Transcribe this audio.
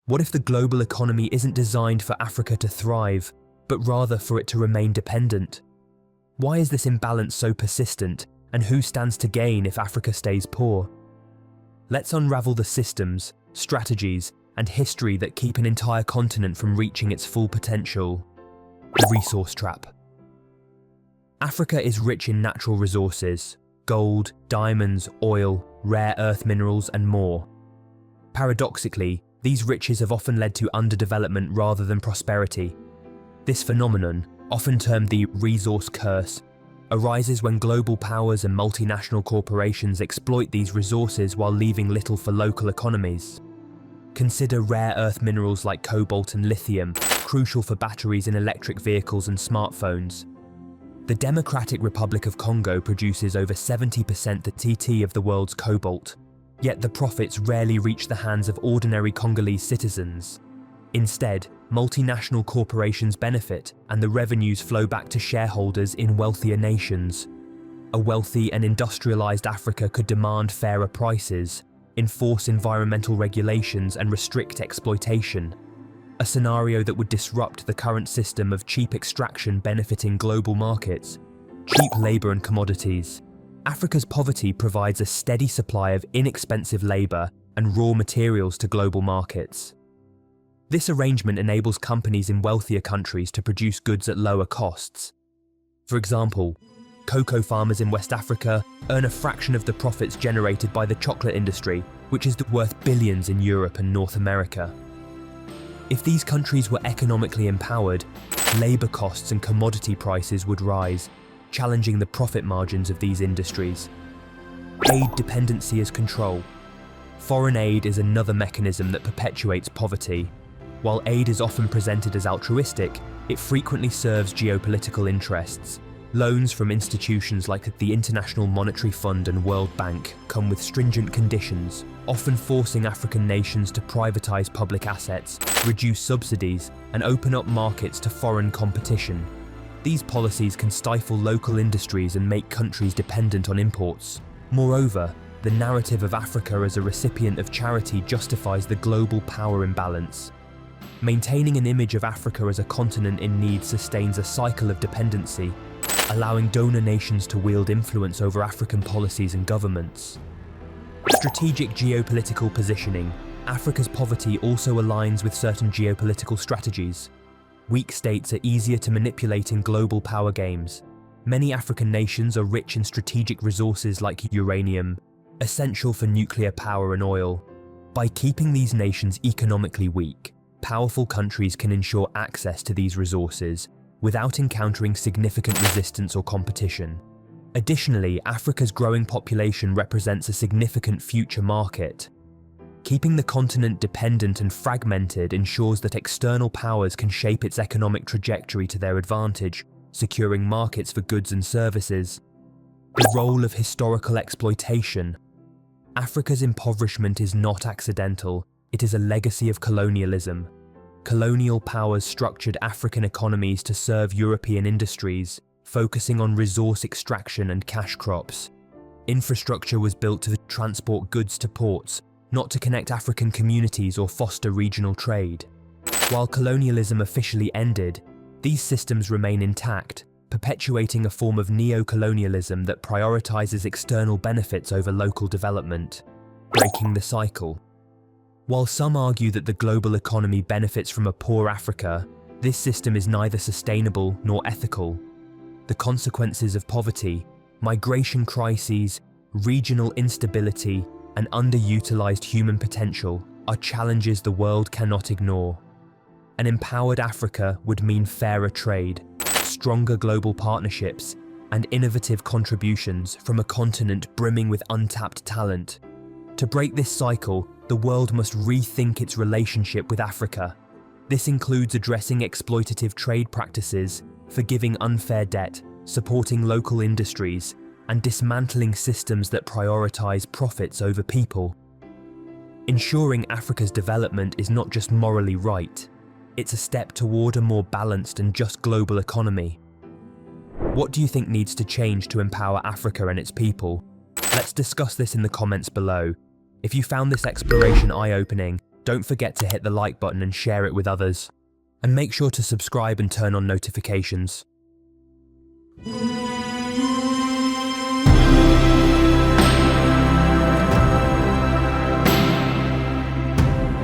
What if the global economy isn't designed for Africa to thrive, but rather for it to remain dependent? Why is this imbalance so persistent, and who stands to gain if Africa stays poor? Let's unravel the systems, strategies, and history that keep an entire continent from reaching its full potential. The resource trap. Africa is rich in natural resources: gold, diamonds, oil, rare earth minerals, and more. Paradoxically, these riches have often led to underdevelopment rather than prosperity. This phenomenon, often termed the resource curse, arises when global powers and multinational corporations exploit these resources while leaving little for local economies. Consider rare earth minerals like cobalt and lithium, crucial for batteries in electric vehicles and smartphones. The Democratic Republic of Congo produces over 70% the TT of the world's cobalt, yet the profits rarely reach the hands of ordinary Congolese citizens. Instead, multinational corporations benefit, and the revenues flow back to shareholders in wealthier nations. A wealthy and industrialized Africa could demand fairer prices, enforce environmental regulations, and restrict exploitation. A scenario that would disrupt the current system of cheap extraction benefiting global markets. Cheap labor and commodities. Africa's poverty provides a steady supply of inexpensive labor and raw materials to global markets. This arrangement enables companies in wealthier countries to produce goods at lower costs. For example, cocoa farmers in West Africa earn a fraction of the profits generated by the chocolate industry, which is worth billions in Europe and North America. If these countries were economically empowered, labor costs and commodity prices would rise, challenging the profit margins of these industries. Aid dependency as control. Foreign aid is another mechanism that perpetuates poverty. While aid is often presented as altruistic, it frequently serves geopolitical interests. Loans from institutions like the International Monetary Fund and World Bank come with stringent conditions, often forcing African nations to privatize public assets, reduce subsidies, and open up markets to foreign competition. These policies can stifle local industries and make countries dependent on imports. Moreover, the narrative of Africa as a recipient of charity justifies the global power imbalance. Maintaining an image of Africa as a continent in need sustains a cycle of dependency, allowing donor nations to wield influence over African policies and governments. Strategic geopolitical positioning. Africa's poverty also aligns with certain geopolitical strategies. Weak states are easier to manipulate in global power games. Many African nations are rich in strategic resources like uranium, essential for nuclear power and oil. By keeping these nations economically weak, powerful countries can ensure access to these resources without encountering significant resistance or competition. Additionally, Africa's growing population represents a significant future market. Keeping the continent dependent and fragmented ensures that external powers can shape its economic trajectory to their advantage, securing markets for goods and services. The role of historical exploitation. Africa's impoverishment is not accidental, it is a legacy of colonialism. Colonial powers structured African economies to serve European industries, focusing on resource extraction and cash crops. Infrastructure was built to transport goods to ports, not to connect African communities or foster regional trade. While colonialism officially ended, these systems remain intact, perpetuating a form of neocolonialism that prioritizes external benefits over local development, breaking the cycle. While some argue that the global economy benefits from a poor Africa, this system is neither sustainable nor ethical. The consequences of poverty, migration crises, regional instability, and underutilized human potential are challenges the world cannot ignore. An empowered Africa would mean fairer trade, stronger global partnerships, and innovative contributions from a continent brimming with untapped talent. To break this cycle, the world must rethink its relationship with Africa. This includes addressing exploitative trade practices, forgiving unfair debt, supporting local industries, and dismantling systems that prioritize profits over people. Ensuring Africa's development is not just morally right, it's a step toward a more balanced and just global economy. What do you think needs to change to empower Africa and its people? Let's discuss this in the comments below. If you found this exploration eye-opening, don't forget to hit the like button and share it with others. And make sure to subscribe and turn on notifications.